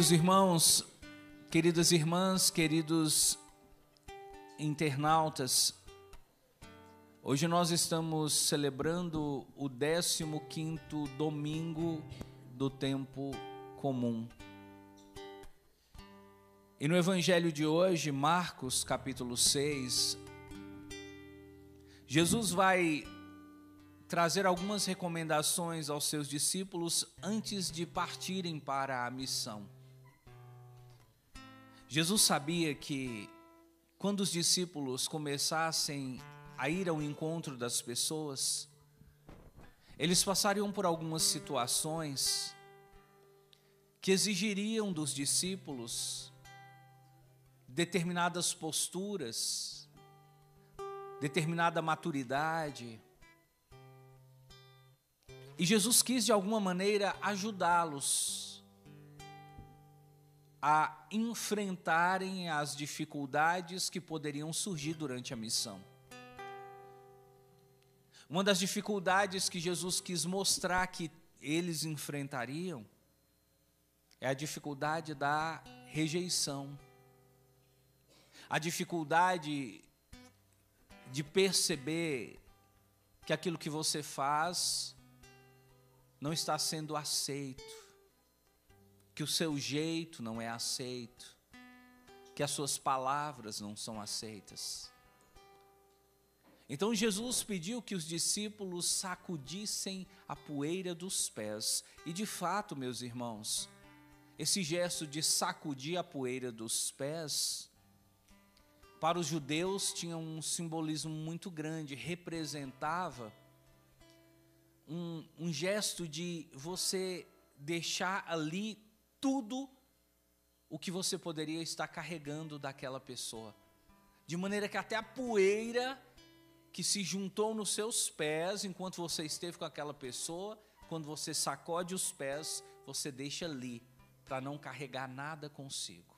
Queridos irmãos, queridas irmãs, queridos internautas, hoje nós estamos celebrando o 15º domingo do tempo comum. E no evangelho de hoje, Marcos capítulo 6, Jesus vai trazer algumas recomendações aos seus discípulos antes de partirem para a missão. Jesus sabia que quando os discípulos começassem a ir ao encontro das pessoas, eles passariam por algumas situações que exigiriam dos discípulos determinadas posturas, determinada maturidade. E Jesus quis, de alguma maneira, ajudá-los a enfrentarem as dificuldades que poderiam surgir durante a missão. Uma das dificuldades que Jesus quis mostrar que eles enfrentariam é a dificuldade da rejeição, a dificuldade de perceber que aquilo que você faz não está sendo aceito, que o seu jeito não é aceito, que as suas palavras não são aceitas. Então Jesus pediu que os discípulos sacudissem a poeira dos pés. E de fato, meus irmãos, esse gesto de sacudir a poeira dos pés, para os judeus tinha um simbolismo muito grande, representava um gesto de você deixar ali tudo o que você poderia estar carregando daquela pessoa. De maneira que até a poeira que se juntou nos seus pés enquanto você esteve com aquela pessoa, quando você sacode os pés, você deixa ali, para não carregar nada consigo.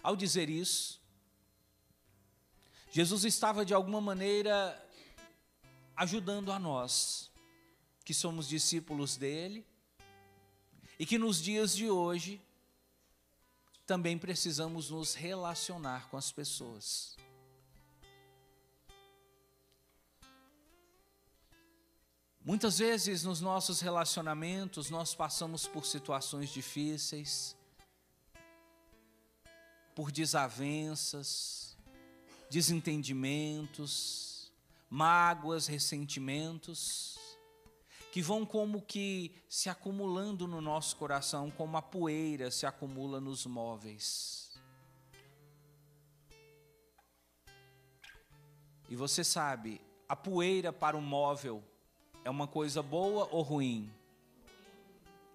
Ao dizer isso, Jesus estava de alguma maneira ajudando a nós, que somos discípulos dele, e que nos dias de hoje também precisamos nos relacionar com as pessoas. Muitas vezes nos nossos relacionamentos nós passamos por situações difíceis, por desavenças, desentendimentos, mágoas, ressentimentos, que vão como que se acumulando no nosso coração, como a poeira se acumula nos móveis. E você sabe, a poeira para o móvel é uma coisa boa ou ruim?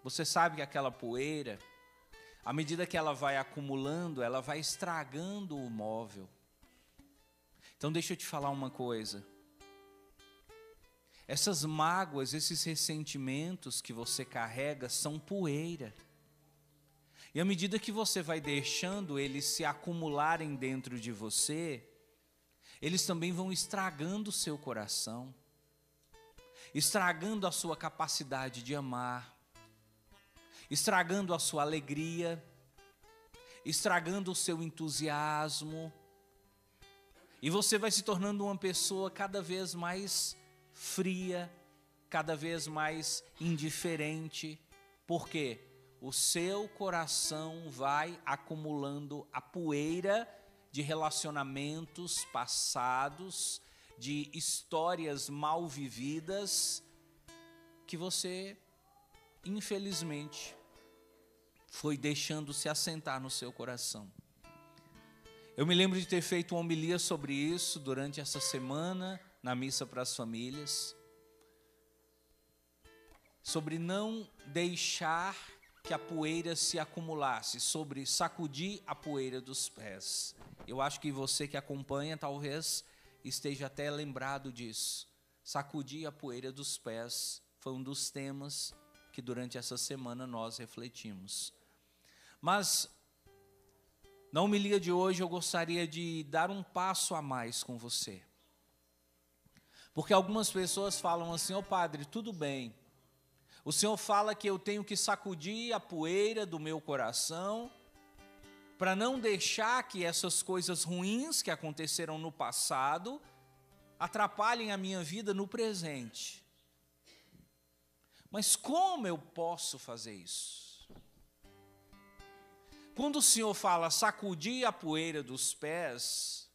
Você sabe que aquela poeira, à medida que ela vai acumulando, ela vai estragando o móvel. Então deixa eu te falar uma coisa. Essas mágoas, esses ressentimentos que você carrega são poeira. E à medida que você vai deixando eles se acumularem dentro de você, eles também vão estragando o seu coração, estragando a sua capacidade de amar, estragando a sua alegria, estragando o seu entusiasmo. E você vai se tornando uma pessoa cada vez mais fria, cada vez mais indiferente, porque o seu coração vai acumulando a poeira de relacionamentos passados, de histórias mal vividas, que você, infelizmente, foi deixando se assentar no seu coração. Eu me lembro de ter feito uma homilia sobre isso durante essa semana, na missa para as famílias, sobre não deixar que a poeira se acumulasse, sobre sacudir a poeira dos pés. Eu acho que você que acompanha talvez esteja até lembrado disso. Sacudir a poeira dos pés foi um dos temas que durante essa semana nós refletimos. Mas na homilia de hoje eu gostaria de dar um passo a mais com você. Porque algumas pessoas falam assim: ô padre, tudo bem, O Senhor fala que eu tenho que sacudir a poeira do meu coração para não deixar que essas coisas ruins que aconteceram no passado atrapalhem a minha vida no presente. Mas como eu posso fazer isso? Quando o Senhor fala sacudir a poeira dos pés,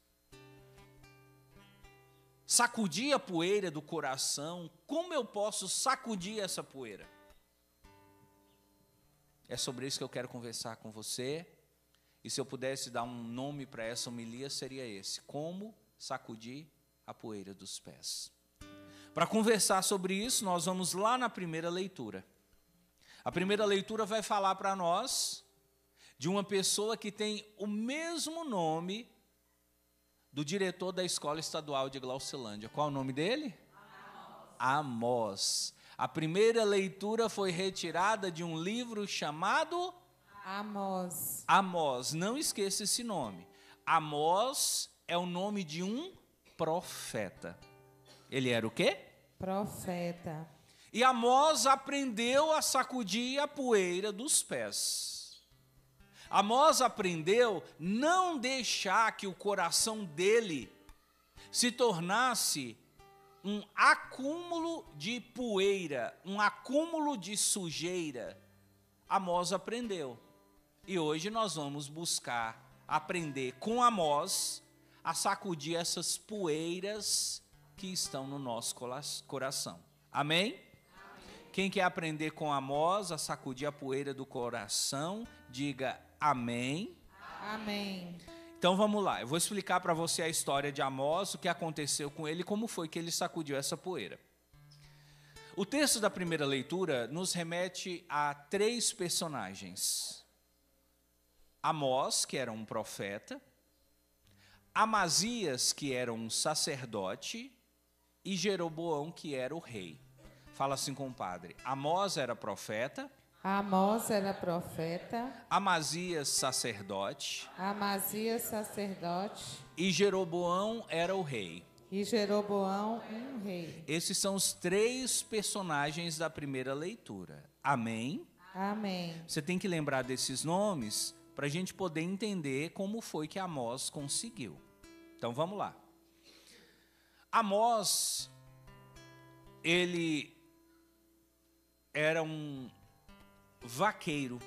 sacudir a poeira do coração, como eu posso sacudir essa poeira? É sobre isso que eu quero conversar com você. E se eu pudesse dar um nome para essa homilia, seria esse: como sacudir a poeira dos pés. Para conversar sobre isso, nós vamos lá na primeira leitura. A primeira leitura vai falar para nós de uma pessoa que tem o mesmo nome do diretor da Escola Estadual de Glaucilândia. Qual é o nome dele? Amós. A primeira leitura foi retirada de um livro chamado Amós. Amós. Não esqueça esse nome. Amós é o nome de um profeta. Ele era o quê? Profeta. E Amós aprendeu a sacudir a poeira dos pés. Amós aprendeu não deixar que o coração dele se tornasse um acúmulo de poeira, um acúmulo de sujeira. Amós aprendeu. E hoje nós vamos buscar aprender com Amós a sacudir essas poeiras que estão no nosso coração. Amém? Quem quer aprender com Amós a sacudir a poeira do coração, diga amém. Amém. Então vamos lá, eu vou explicar para você a história de Amós, o que aconteceu com ele, como foi que ele sacudiu essa poeira. O texto da primeira leitura nos remete a 3 personagens. Amós, que era um profeta, Amazias, que era um sacerdote, e Jeroboão, que era o rei. Fala assim com o padre: Amós era profeta, Amós era profeta, Amazias sacerdote, Amazias sacerdote e Jeroboão era o rei. e Jeroboão um rei. Esses são os 3 personagens da primeira leitura. Amém? Amém. Você tem que lembrar desses nomes para a gente poder entender como foi que Amós conseguiu. Então vamos lá. Amós, ele era um vaqueiro.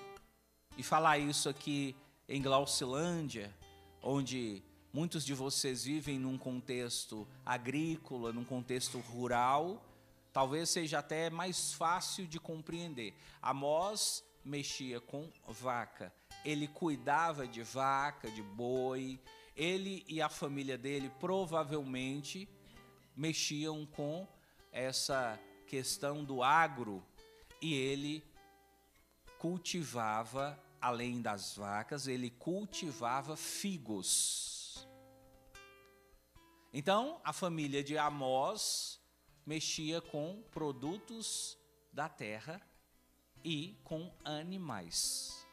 E falar isso aqui em Glaucilândia, onde muitos de vocês vivem num contexto agrícola, num contexto rural, talvez seja até mais fácil de compreender. Amós mexia com vaca, ele cuidava de vaca, de boi, ele e a família dele provavelmente mexiam com essa questão do agro, e ele cultivava, além das vacas, ele cultivava figos. Então, a família de Amós mexia com produtos da terra e com animais.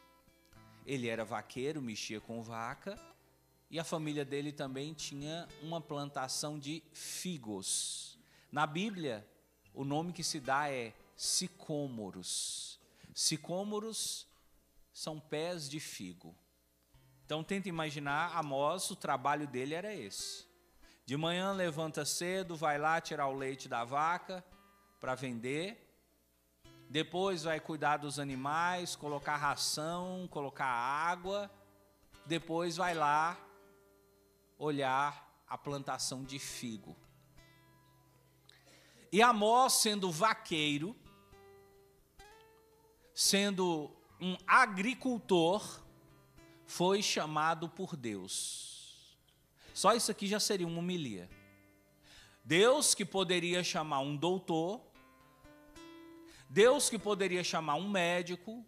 Ele era vaqueiro, mexia com vaca, e a família dele também tinha uma plantação de figos. Na Bíblia, o nome que se dá é sicômoros. Sicômoros são pés de figo. Então tenta imaginar, Amós, o trabalho dele era esse. De manhã levanta cedo, vai lá tirar o leite da vaca para vender. Depois vai cuidar dos animais, colocar ração, colocar água. Depois vai lá olhar a plantação de figo. E Amós, sendo vaqueiro, sendo um agricultor, foi chamado por Deus. Só isso aqui já seria uma homilia. Deus que poderia chamar um doutor, Deus que poderia chamar um médico,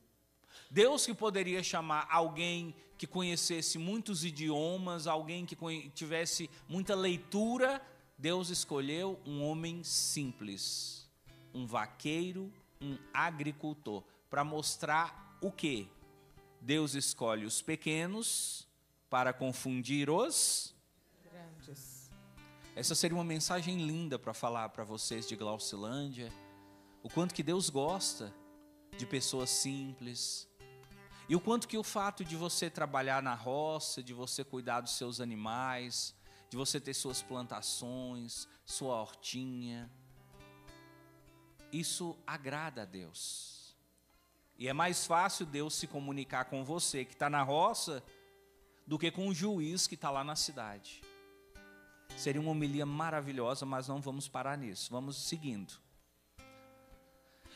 Deus que poderia chamar alguém que conhecesse muitos idiomas, alguém que tivesse muita leitura, Deus escolheu um homem simples, um vaqueiro, um agricultor, para mostrar o quê? Deus escolhe os pequenos para confundir os Grandes. Essa seria uma mensagem linda para falar para vocês de Glaucilândia, o quanto que Deus gosta de pessoas simples, e o quanto que o fato de você trabalhar na roça, de você cuidar dos seus animais, de você ter suas plantações, sua hortinha, isso agrada a Deus. E é mais fácil Deus se comunicar com você que está na roça do que com o juiz que está lá na cidade. Seria uma homilia maravilhosa, mas não vamos parar nisso. Vamos seguindo.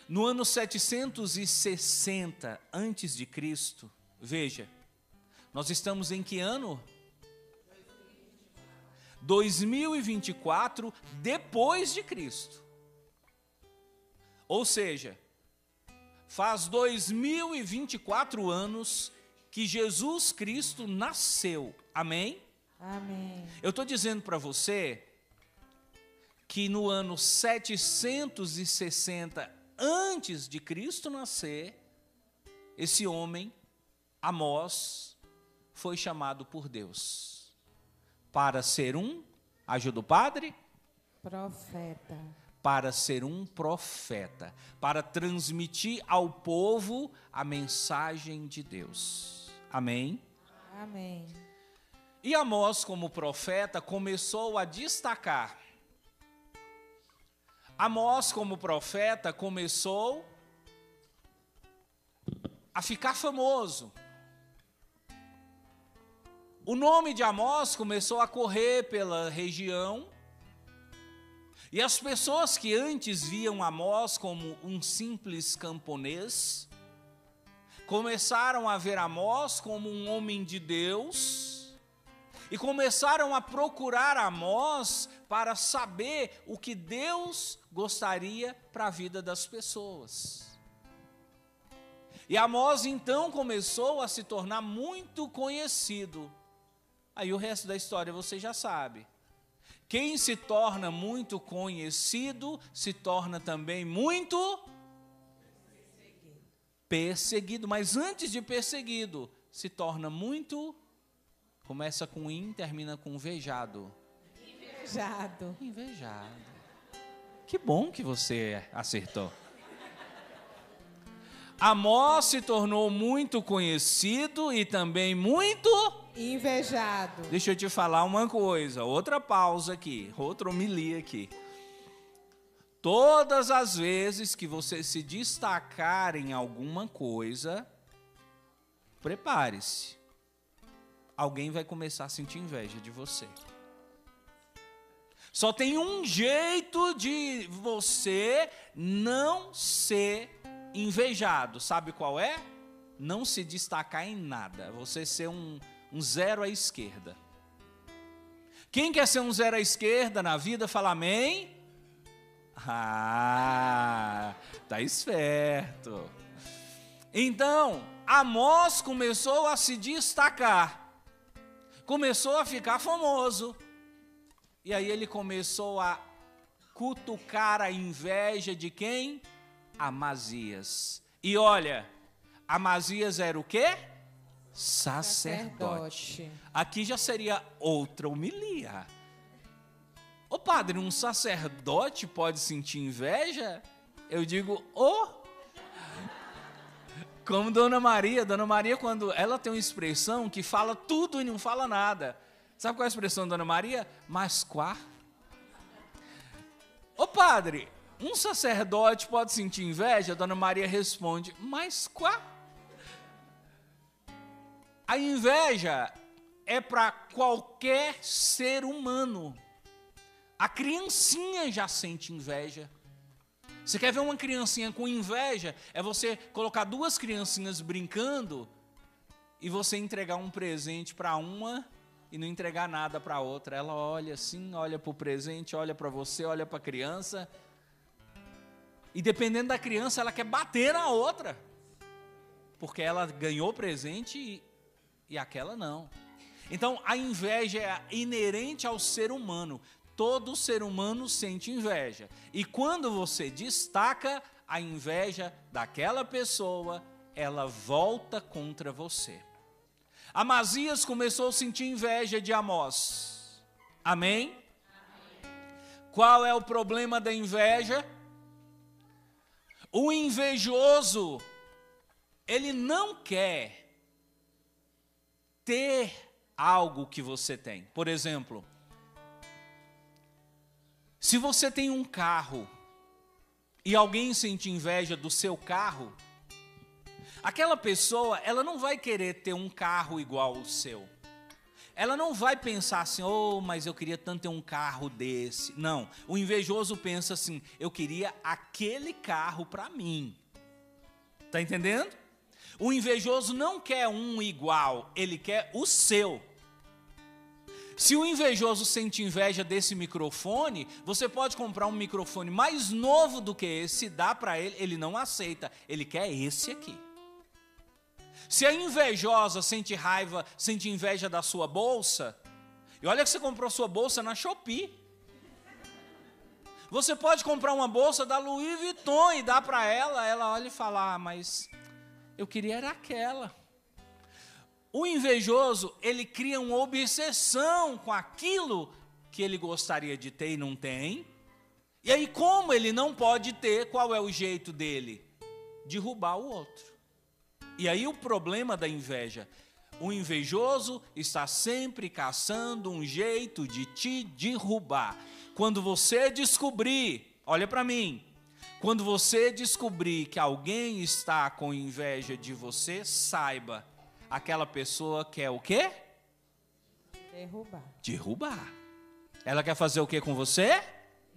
No ano 760 antes de Cristo, veja, nós estamos em que ano? 2024 depois de Cristo. Ou seja, faz 2024 anos que Jesus Cristo nasceu. Amém? Amém. Eu estou dizendo para você que no ano 760 antes de Cristo nascer, esse homem, Amós, foi chamado por Deus para ser ajuda o padre? Profeta. Para ser um profeta, para transmitir ao povo a mensagem de Deus. Amém? Amém. E Amós, como profeta, começou a destacar. Amós, como profeta, começou a ficar famoso. O nome de Amós começou a correr pela região, e as pessoas que antes viam Amós como um simples camponês, começaram a ver Amós como um homem de Deus, e começaram a procurar Amós para saber o que Deus gostaria para a vida das pessoas. E Amós então começou a se tornar muito conhecido. Aí o resto da história você já sabe. Quem se torna muito conhecido, se torna também muito perseguido. Mas antes de perseguido, se torna muito, começa com in, termina com vejado. Invejado. Invejado. Que bom que você acertou. Amós se tornou muito conhecido e também muito invejado. Deixa eu te falar uma coisa, outra pausa aqui, outra homilia aqui. Todas as vezes que você se destacar em alguma coisa, prepare-se. Alguém vai começar a sentir inveja de você. Só tem um jeito de você não ser invejado. Sabe qual é? Não se destacar em nada. Você ser um zero à esquerda. Quem quer ser um zero à esquerda na vida, fala amém. Ah, tá esperto. Então, Amós começou a se destacar. Começou a ficar famoso. E aí ele começou a cutucar a inveja de quem? Amazias. E olha, Amazias era o quê? Sacerdote. Aqui já seria outra homilia. Ô padre, um sacerdote pode sentir inveja? Eu digo, como Dona Maria. Dona Maria, quando ela tem uma expressão que fala tudo e não fala nada. Sabe qual é a expressão da Dona Maria? Mas quá. Ô padre, um sacerdote pode sentir inveja? Dona Maria responde, mas quá. A inveja é para qualquer ser humano. A criancinha já sente inveja. Você quer ver uma criancinha com inveja? É você colocar duas criancinhas brincando e você entregar um presente para uma e não entregar nada para a outra. Ela olha assim, olha para o presente, olha para você, olha para a criança. E dependendo da criança, ela quer bater na outra. Porque ela ganhou presente e aquela não. Então, a inveja é inerente ao ser humano. Todo ser humano sente inveja. E quando você destaca a inveja daquela pessoa, ela volta contra você. Amazias começou a sentir inveja de Amós. Amém? Qual é o problema da inveja? O invejoso, ele não quer ter algo que você tem. Por exemplo, se você tem um carro e alguém sente inveja do seu carro, aquela pessoa, ela não vai querer ter um carro igual ao seu. Ela não vai pensar assim, oh, mas eu queria tanto ter um carro desse. Não, o invejoso pensa assim, eu queria aquele carro para mim. Está entendendo? O invejoso não quer um igual, ele quer o seu. Se o invejoso sente inveja desse microfone, você pode comprar um microfone mais novo do que esse, dá para ele, ele não aceita, ele quer esse aqui. Se a invejosa sente raiva, sente inveja da sua bolsa, e olha que você comprou sua bolsa na Shopee. Você pode comprar uma bolsa da Louis Vuitton e dar para ela, ela olha e fala, ah, mas eu queria era aquela. O invejoso, ele cria uma obsessão com aquilo que ele gostaria de ter e não tem. E aí, como ele não pode ter, qual é o jeito dele? Derrubar o outro. E aí o problema da inveja, o invejoso está sempre caçando um jeito de te derrubar. Quando você descobrir, olha para mim, quando você descobrir que alguém está com inveja de você, saiba, aquela pessoa quer o quê? Derrubar. Derrubar. Ela quer fazer o quê com você?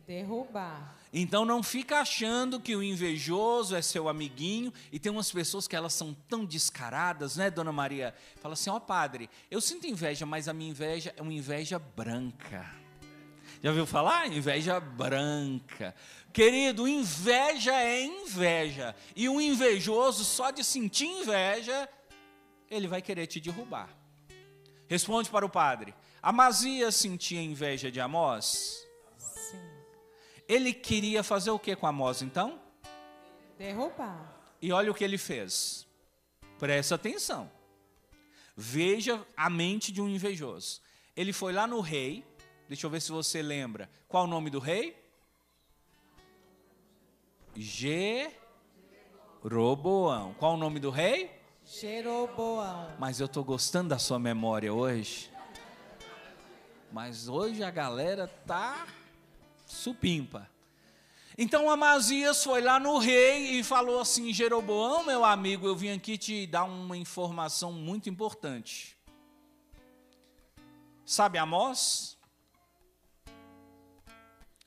Derrubar. Então não fica achando que o invejoso é seu amiguinho. E tem umas pessoas que elas são tão descaradas, né, Dona Maria? Fala assim, ó padre, eu sinto inveja, mas a minha inveja é uma inveja branca. Já ouviu falar? Inveja branca. Querido, inveja é inveja. E um invejoso, só de sentir inveja, ele vai querer te derrubar. Responde para o padre. Amazias sentia inveja de Amós? Ele queria fazer o que com Amós, então? Derrubar. E olha o que ele fez. Presta atenção. Veja a mente de um invejoso. Ele foi lá no rei. Deixa eu ver se você lembra. Qual o nome do rei? Jeroboão. Qual o nome do rei? Jeroboão. Mas eu estou gostando da sua memória hoje. Mas hoje a galera tá supimpa. Então Amazias foi lá no rei e falou assim, Jeroboão, meu amigo, eu vim aqui te dar uma informação muito importante. Sabe Amós?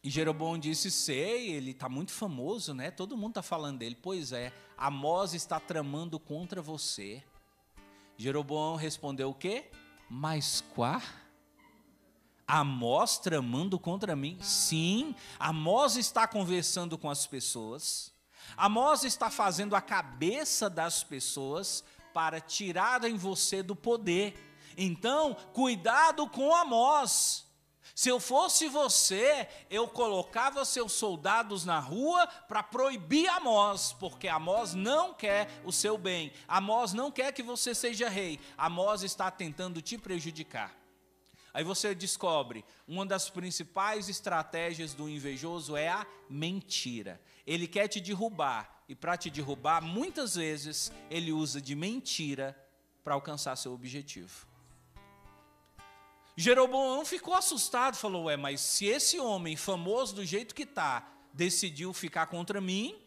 E Jeroboão disse, sei, ele está muito famoso, né? Todo mundo está falando dele. Pois é, Amós está tramando contra você. Jeroboão respondeu o quê? Mas qual? Amós tramando contra mim? Sim, Amós está conversando com as pessoas. Amós está fazendo a cabeça das pessoas para tirar em você do poder. Então, cuidado com Amós. Se eu fosse você, eu colocava seus soldados na rua para proibir Amós, porque Amós não quer o seu bem. Amós não quer que você seja rei. Amós está tentando te prejudicar. Aí você descobre, uma das principais estratégias do invejoso é a mentira. Ele quer te derrubar, e para te derrubar, muitas vezes, ele usa de mentira para alcançar seu objetivo. Jeroboão ficou assustado, falou, ué, mas se esse homem famoso do jeito que está, decidiu ficar contra mim,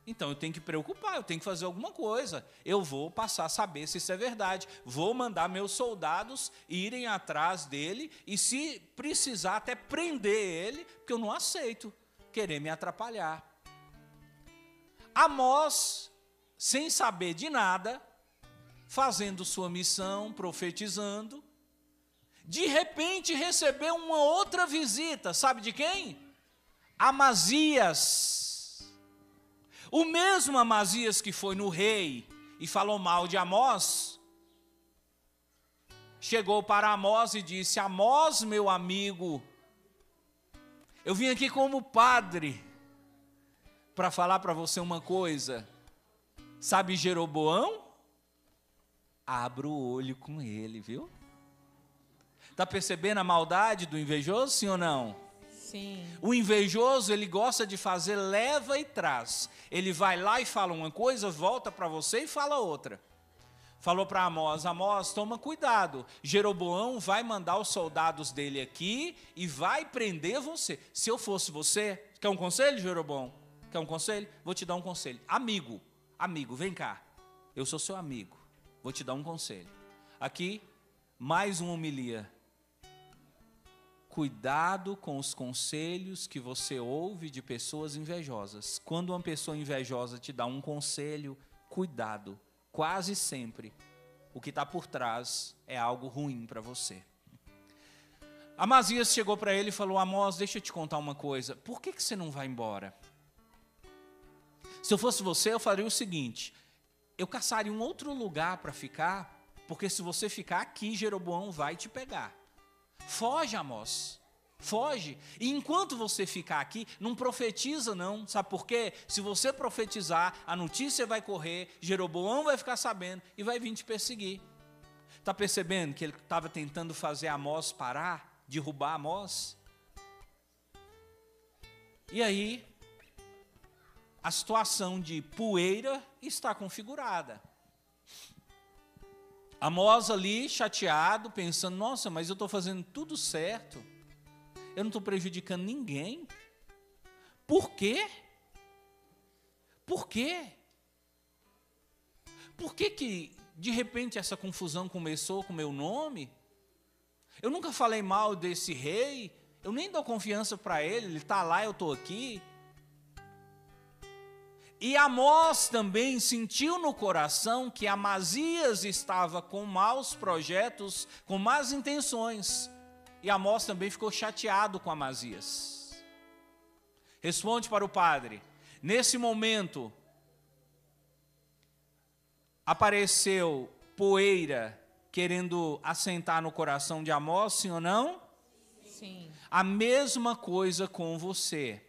então eu tenho que preocupar, eu tenho que fazer alguma coisa. Eu vou passar a saber se isso é verdade. Vou mandar meus soldados irem atrás dele e, se precisar, até prender ele, porque eu não aceito querer me atrapalhar. Amós, sem saber de nada, fazendo sua missão, profetizando, de repente recebeu uma outra visita, sabe de quem? Amazias. O mesmo Amazias que foi no rei e falou mal de Amós, chegou para Amós e disse, Amós, meu amigo, eu vim aqui como padre para falar para você uma coisa. Sabe Jeroboão? Abra o olho com ele, viu? Está percebendo a maldade do invejoso, sim ou não? Sim. O invejoso, ele gosta de fazer leva e traz. Ele vai lá e fala uma coisa, volta para você e fala outra. Falou para Amós: Amós, toma cuidado, Jeroboão vai mandar os soldados dele aqui e vai prender você. Se eu fosse você, quer um conselho, Jeroboão? Quer um conselho? Vou te dar um conselho. Amigo, vem cá, eu sou seu amigo, vou te dar um conselho. Aqui, mais uma homilia. Cuidado com os conselhos que você ouve de pessoas invejosas. Quando uma pessoa invejosa te dá um conselho, cuidado. Quase sempre, o que está por trás é algo ruim para você. Amazias chegou para ele e falou: Amós, deixa eu te contar uma coisa. Por que você não vai embora? Se eu fosse você, eu faria o seguinte: eu caçaria um outro lugar para ficar, porque se você ficar aqui, Jeroboão vai te pegar. Foge, Amós, foge. E enquanto você ficar aqui, não profetiza não. Sabe por quê? Se você profetizar, a notícia vai correr, Jeroboão vai ficar sabendo e vai vir te perseguir. Está percebendo que ele estava tentando fazer Amós parar, derrubar Amós? E aí, a situação de poeira está configurada. Amós ali, chateado, pensando: nossa, mas eu estou fazendo tudo certo. Eu não estou prejudicando ninguém. Por quê? Por quê? Por que que, de repente, essa confusão começou com o meu nome? Eu nunca falei mal desse rei. Eu nem dou confiança para ele. Ele está lá, eu estou aqui. E Amós também sentiu no coração que Amazias estava com maus projetos, com más intenções. E Amós também ficou chateado com Amazias. Responde para o padre: nesse momento, apareceu poeira querendo assentar no coração de Amós, sim ou não? Sim. A mesma coisa com você.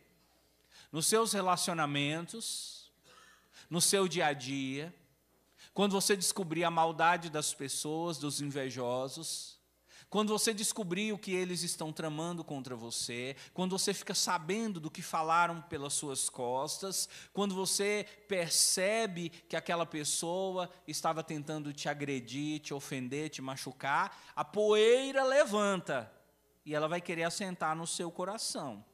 Nos seus relacionamentos, no seu dia a dia, quando você descobrir a maldade das pessoas, dos invejosos, quando você descobrir o que eles estão tramando contra você, quando você fica sabendo do que falaram pelas suas costas, quando você percebe que aquela pessoa estava tentando te agredir, te ofender, te machucar, a poeira levanta e ela vai querer assentar no seu coração.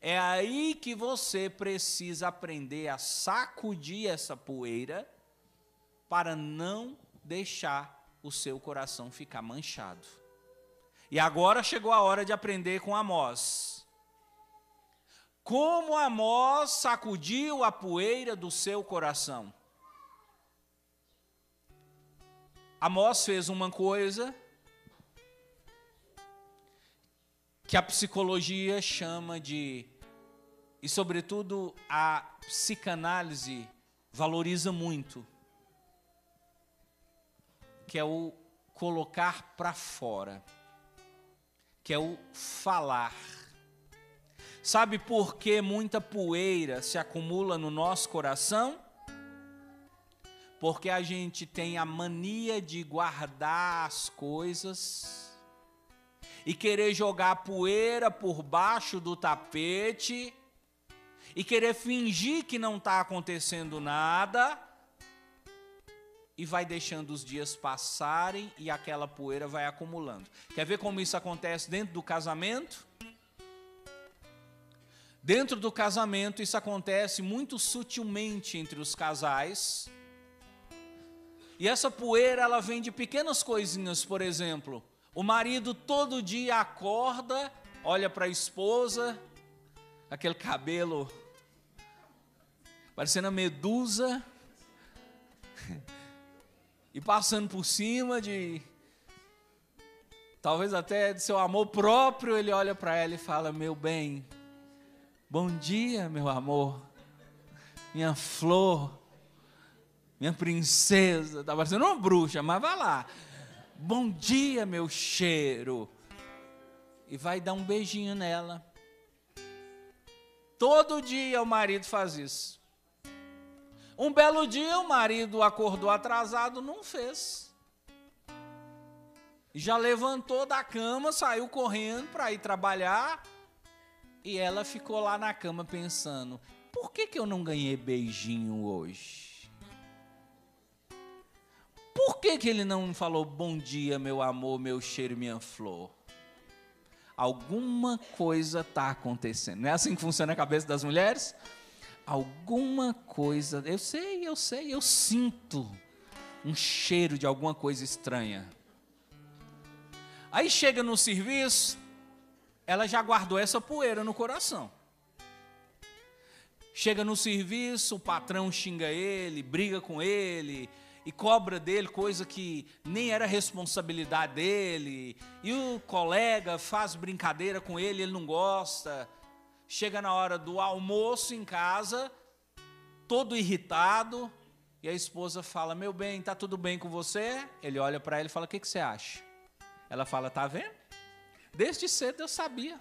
É aí que você precisa aprender a sacudir essa poeira para não deixar o seu coração ficar manchado. E agora chegou a hora de aprender com Amós. Como Amós sacudiu a poeira do seu coração? Amós fez uma coisa que a psicologia chama de, e sobretudo a psicanálise valoriza muito, que é o colocar para fora, que é o falar. Sabe por que muita poeira se acumula no nosso coração? Porque a gente tem a mania de guardar as coisas e querer jogar poeira por baixo do tapete e querer fingir que não está acontecendo nada, e vai deixando os dias passarem e aquela poeira vai acumulando. Quer ver como isso acontece dentro do casamento? Dentro do casamento isso acontece muito sutilmente entre os casais. E essa poeira ela vem de pequenas coisinhas, por exemplo, o marido todo dia acorda, olha para a esposa, aquele cabelo parecendo a medusa, e passando por cima de, talvez até de seu amor próprio, ele olha para ela e fala: meu bem, bom dia, meu amor, minha flor, minha princesa. Está parecendo uma bruxa, mas vai lá. Bom dia, meu cheiro. E vai dar um beijinho nela. Todo dia o marido faz isso. Um belo dia o marido acordou atrasado, não fez. Já levantou da cama, saiu correndo para ir trabalhar. E ela ficou lá na cama pensando, por que eu não ganhei beijinho hoje? Por que ele não falou bom dia, meu amor, meu cheiro, minha flor? Alguma coisa está acontecendo. Não é assim que funciona a cabeça das mulheres? Alguma coisa, eu sei, eu sinto um cheiro de alguma coisa estranha. Aí chega no serviço, ela já guardou essa poeira no coração. Chega no serviço, o patrão xinga ele, briga com ele e cobra dele coisa que nem era responsabilidade dele. E o colega faz brincadeira com ele, ele não gosta. Chega na hora do almoço em casa, todo irritado, e a esposa fala, meu bem, tá tudo bem com você? Ele olha para ela e fala, o que você acha? Ela fala, tá vendo? Desde cedo eu sabia.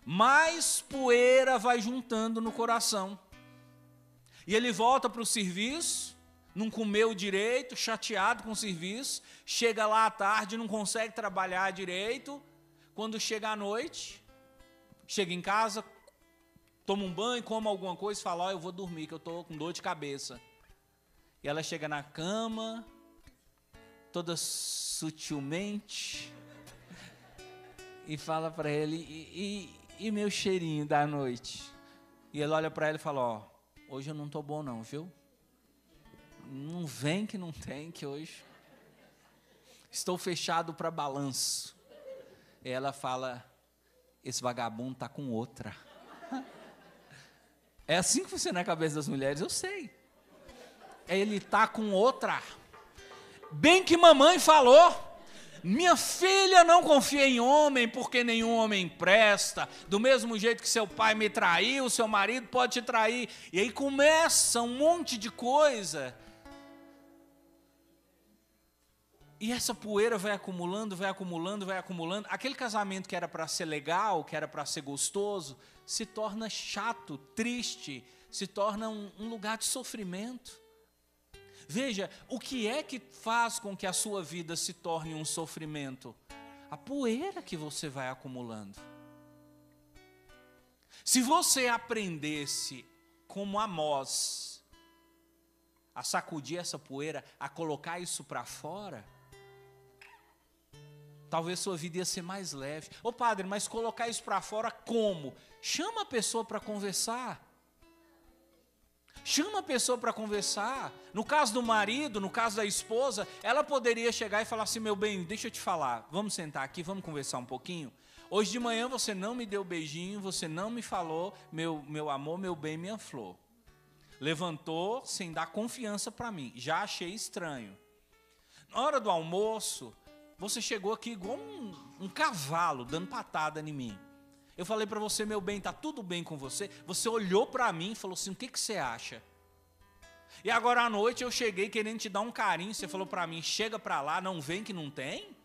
Mais poeira vai juntando no coração. E ele volta para o serviço, não comeu direito, chateado com o serviço, chega lá à tarde, não consegue trabalhar direito. Quando chega à noite, chega em casa, toma um banho, come alguma coisa e fala, eu vou dormir, que eu estou com dor de cabeça. E ela chega na cama, toda sutilmente, e fala para ele, e meu cheirinho da noite? E ele olha para ela e fala, hoje eu não estou bom não, viu? Não vem que não tem, que hoje estou fechado para balanço. E ela fala, esse vagabundo está com outra. É assim que funciona a cabeça das mulheres, eu sei. Ele está com outra. Bem que mamãe falou, minha filha não confia em homem, porque nenhum homem presta. Do mesmo jeito que seu pai me traiu, seu marido pode te trair. E aí começa um monte de coisa. E essa poeira vai acumulando, vai acumulando, vai acumulando. Aquele casamento que era para ser legal, que era para ser gostoso, se torna chato, triste, se torna um lugar de sofrimento. Veja, o que é que faz com que a sua vida se torne um sofrimento? A poeira que você vai acumulando. Se você aprendesse, como Amós, a sacudir essa poeira, a colocar isso para fora, talvez sua vida ia ser mais leve. Ô padre, mas colocar isso para fora como? Chama a pessoa para conversar. Chama a pessoa para conversar. No caso do marido, no caso da esposa, ela poderia chegar e falar assim, meu bem, deixa eu te falar, vamos sentar aqui, vamos conversar um pouquinho? Hoje de manhã você não me deu beijinho, você não me falou, meu amor, meu bem, minha flor. Levantou sem dar confiança para mim, já achei estranho. Na hora do almoço, você chegou aqui igual um cavalo, dando patada em mim. Eu falei para você, meu bem, está tudo bem com você? Você olhou para mim e falou assim, o que você acha? E agora à noite eu cheguei querendo te dar um carinho, você falou para mim, chega para lá, não vem que não tem?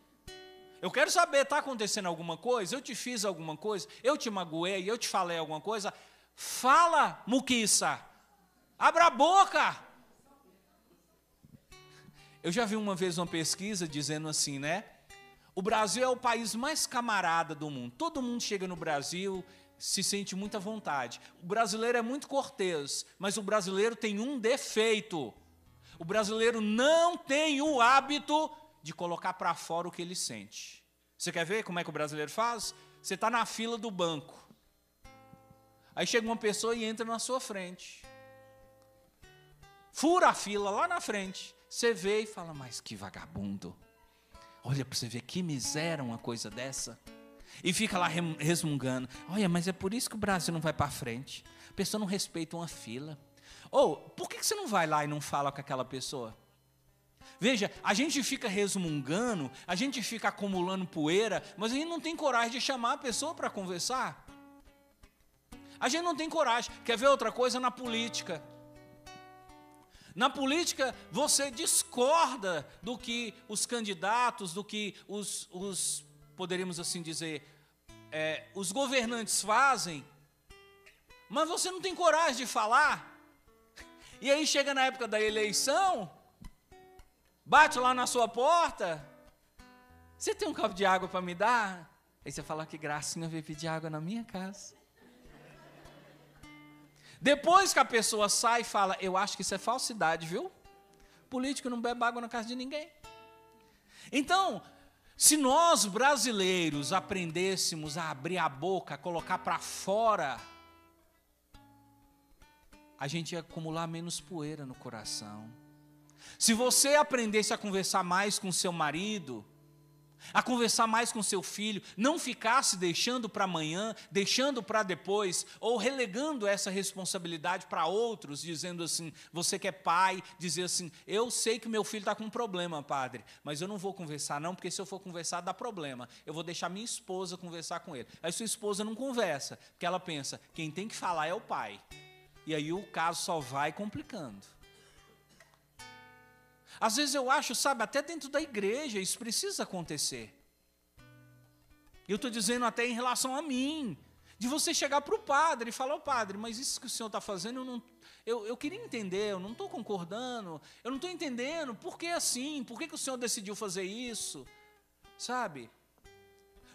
Eu quero saber, está acontecendo alguma coisa? Eu te fiz alguma coisa? Eu te magoei? Eu te falei alguma coisa? Fala, muquiça! Abra a boca! Eu já vi uma vez uma pesquisa dizendo assim, né? O Brasil é o país mais camarada do mundo. Todo mundo chega no Brasil, se sente muita vontade. O brasileiro é muito cortês, mas o brasileiro tem um defeito. O brasileiro não tem o hábito de colocar para fora o que ele sente. Você quer ver como é que o brasileiro faz? Você está na fila do banco. Aí chega uma pessoa e entra na sua frente. Fura a fila lá na frente. Você vê e fala, mas que vagabundo. Olha para você ver que miséria uma coisa dessa. E fica lá resmungando. Olha, mas é por isso que o Brasil não vai para frente. A pessoa não respeita uma fila. Ou, por que você não vai lá e não fala com aquela pessoa? Veja, a gente fica resmungando, a gente fica acumulando poeira, mas a gente não tem coragem de chamar a pessoa para conversar. A gente não tem coragem. Quer ver outra coisa na política? Na política, você discorda do que os candidatos, do que os poderíamos assim dizer, os governantes fazem, mas você não tem coragem de falar. E aí chega na época da eleição, bate lá na sua porta, você tem um copo de água para me dar? Aí você fala: que gracinha, veio pedir água na minha casa. Depois que a pessoa sai e fala: eu acho que isso é falsidade, viu? Político não bebe água na casa de ninguém. Então, se nós brasileiros aprendêssemos a abrir a boca, a colocar para fora, a gente ia acumular menos poeira no coração. Se você aprendesse a conversar mais com seu marido, a conversar mais com seu filho, não ficasse deixando para amanhã, deixando para depois, ou relegando essa responsabilidade para outros, dizendo assim: você que é pai, dizer assim: eu sei que meu filho está com um problema, padre, mas eu não vou conversar não, porque se eu for conversar dá problema, eu vou deixar minha esposa conversar com ele. Aí sua esposa não conversa, porque ela pensa: quem tem que falar é o pai. E aí o caso só vai complicando. Às vezes eu acho, sabe, até dentro da igreja isso precisa acontecer. Eu estou dizendo até em relação a mim, de você chegar para o padre e falar: ô padre, mas isso que o senhor está fazendo, eu queria entender, eu não estou concordando, eu não estou entendendo, por que assim, por que o senhor decidiu fazer isso, sabe?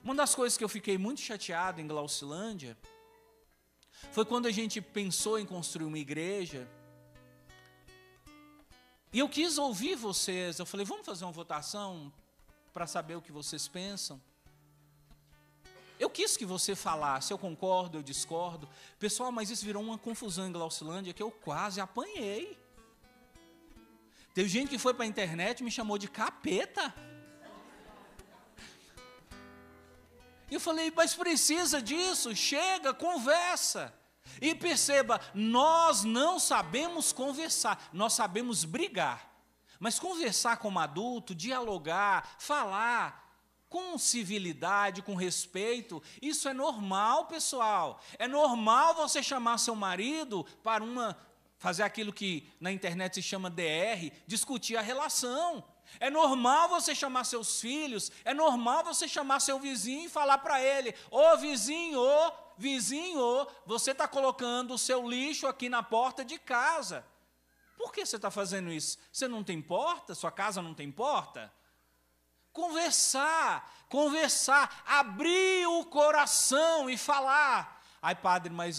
Uma das coisas que eu fiquei muito chateado em Glaucilândia foi quando a gente pensou em construir uma igreja. E eu quis ouvir vocês, eu falei: vamos fazer uma votação para saber o que vocês pensam. Eu quis que você falasse, eu concordo, eu discordo. Pessoal, mas isso virou uma confusão em Glaucilândia que eu quase apanhei. Teve gente que foi para a internet e me chamou de capeta. E eu falei: mas precisa disso, chega, conversa. E perceba, nós não sabemos conversar, nós sabemos brigar. Mas conversar como adulto, dialogar, falar com civilidade, com respeito, isso é normal, pessoal. É normal você chamar seu marido para fazer aquilo que na internet se chama DR, discutir a relação. É normal você chamar seus filhos, é normal você chamar seu vizinho e falar para ele: ô vizinho, você está colocando o seu lixo aqui na porta de casa. Por que você está fazendo isso? Você não tem porta? Sua casa não tem porta? Conversar, abrir o coração e falar. Ai, padre, mas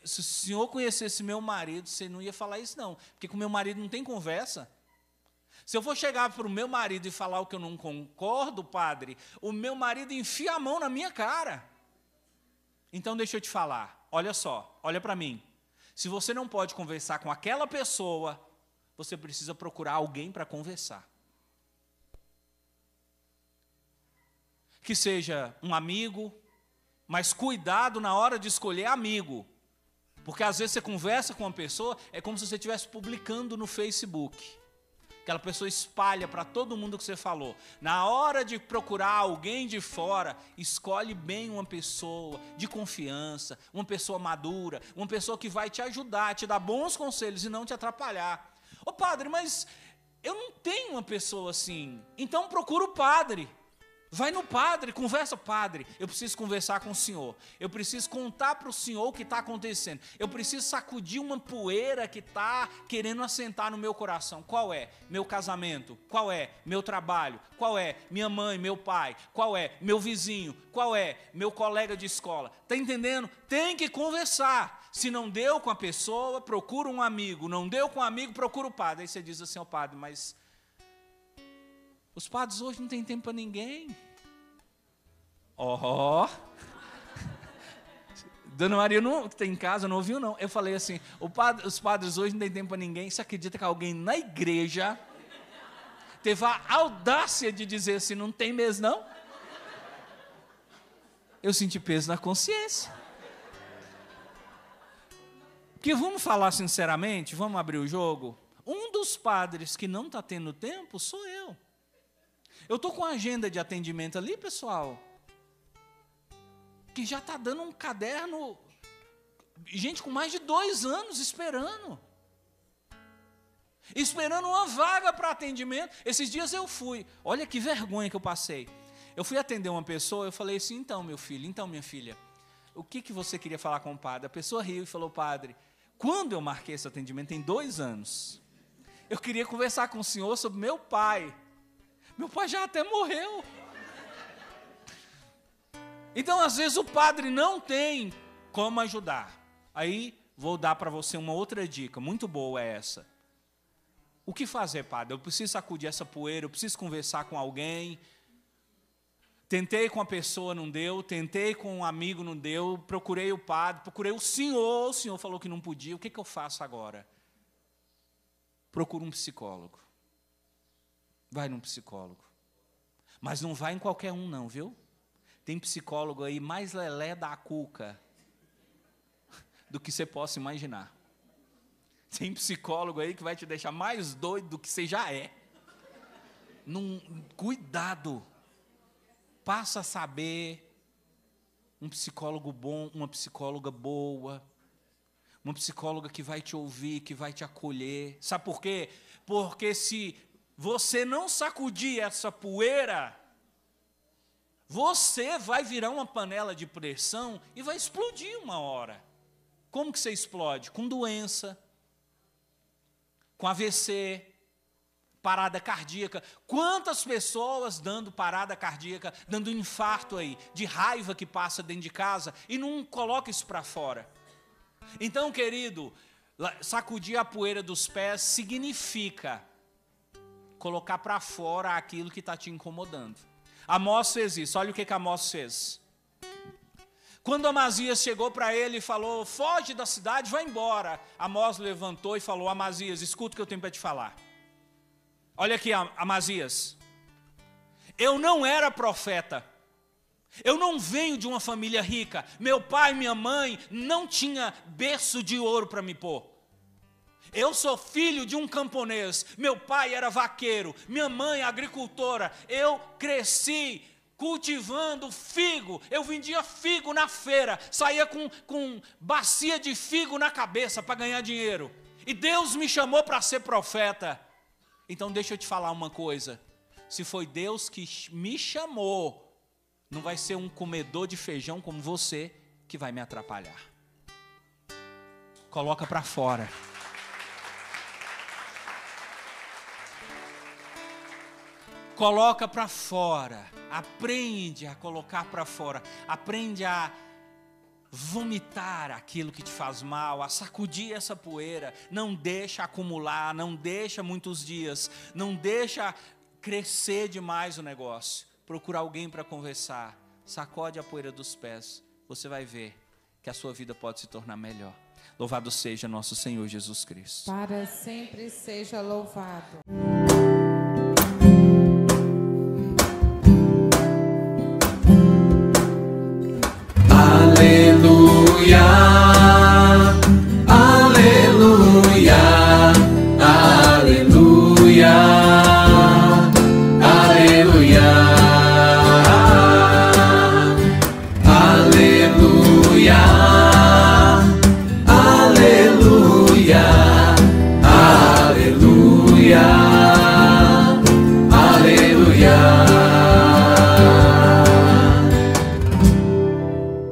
se o senhor conhecesse meu marido, você não ia falar isso não, porque com meu marido não tem conversa. Se eu for chegar para o meu marido e falar o que eu não concordo, padre, o meu marido enfia a mão na minha cara. Então deixa eu te falar, olha só, olha para mim. Se você não pode conversar com aquela pessoa, você precisa procurar alguém para conversar. Que seja um amigo, mas cuidado na hora de escolher amigo. Porque às vezes você conversa com uma pessoa, é como se você estivesse publicando no Facebook. Aquela pessoa espalha para todo mundo o que você falou. Na hora de procurar alguém de fora, escolhe bem uma pessoa de confiança, uma pessoa madura, uma pessoa que vai te ajudar, te dar bons conselhos e não te atrapalhar. Ô padre, mas eu não tenho uma pessoa assim. Então procura o padre. Vai no padre, conversa: padre, eu preciso conversar com o senhor, eu preciso contar para o senhor o que está acontecendo, eu preciso sacudir uma poeira que está querendo assentar no meu coração. Qual é? Meu casamento? Qual é? Meu trabalho? Qual é? Minha mãe, meu pai? Qual é? Meu vizinho? Qual é? Meu colega de escola? Está entendendo? Tem que conversar. Se não deu com a pessoa, procura um amigo. Não deu com um amigo, procura o padre. Aí você diz assim: ó padre, mas os padres hoje não têm tempo para ninguém. Dona Maria, que está em casa, não ouviu não. Eu falei assim: os padres hoje não têm tempo para ninguém. Você acredita que alguém na igreja teve a audácia de dizer assim: não tem mesmo não? Eu senti peso na consciência. Porque vamos falar sinceramente, vamos abrir o jogo. Um dos padres que não está tendo tempo sou eu. Eu estou com a agenda de atendimento ali, pessoal, que já está dando um caderno, gente com mais de 2 anos esperando uma vaga para atendimento. Esses dias eu fui, olha que vergonha que eu passei. Eu fui atender uma pessoa, eu falei assim: então meu filho, então minha filha, o que você queria falar com o padre? A pessoa riu e falou: padre, quando eu marquei esse atendimento, tem 2 anos, eu queria conversar com o senhor sobre meu pai. Meu pai já até morreu. Então, às vezes, o padre não tem como ajudar. Aí, vou dar para você uma outra dica, muito boa é essa. O que fazer, padre? Eu preciso sacudir essa poeira, eu preciso conversar com alguém. Tentei com a pessoa, não deu. Tentei com um amigo, não deu. Procurei o padre, procurei o senhor falou que não podia. O que eu faço agora? Procura um psicólogo. Vai num psicólogo. Mas não vai em qualquer um não, viu? Tem psicólogo aí mais lelé da cuca do que você possa imaginar. Tem psicólogo aí que vai te deixar mais doido do que você já é. Cuidado. Passa a saber. Um psicólogo bom, uma psicóloga boa. Uma psicóloga que vai te ouvir, que vai te acolher. Sabe por quê? Porque se você não sacudir essa poeira, você vai virar uma panela de pressão e vai explodir uma hora. Como que você explode? Com doença, com AVC, parada cardíaca. Quantas pessoas dando parada cardíaca, dando infarto aí, de raiva que passa dentro de casa e não coloca isso para fora. Então, querido, sacudir a poeira dos pés significa colocar para fora aquilo que está te incomodando. Amós fez isso, olha o que Amós fez. Quando Amazias chegou para ele e falou, foge da cidade, vai embora. Amós levantou e falou, Amazias, escuta o que eu tenho para te falar. Olha aqui, Amazias, eu não era profeta, eu não venho de uma família rica, meu pai e minha mãe não tinham berço de ouro para me pôr. Eu sou filho de um camponês, meu pai era vaqueiro, minha mãe agricultora, eu cresci cultivando figo, eu vendia figo na feira, saía com bacia de figo na cabeça para ganhar dinheiro, e Deus me chamou para ser profeta. Então deixa eu te falar uma coisa, se foi Deus que me chamou, não vai ser um comedor de feijão como você que vai me atrapalhar. Coloca para fora. Coloca para fora, aprende a colocar para fora, aprende a vomitar aquilo que te faz mal, a sacudir essa poeira, não deixa acumular, não deixa muitos dias, não deixa crescer demais o negócio. Procura alguém para conversar, sacode a poeira dos pés, você vai ver que a sua vida pode se tornar melhor. Louvado seja nosso Senhor Jesus Cristo. Para sempre seja louvado.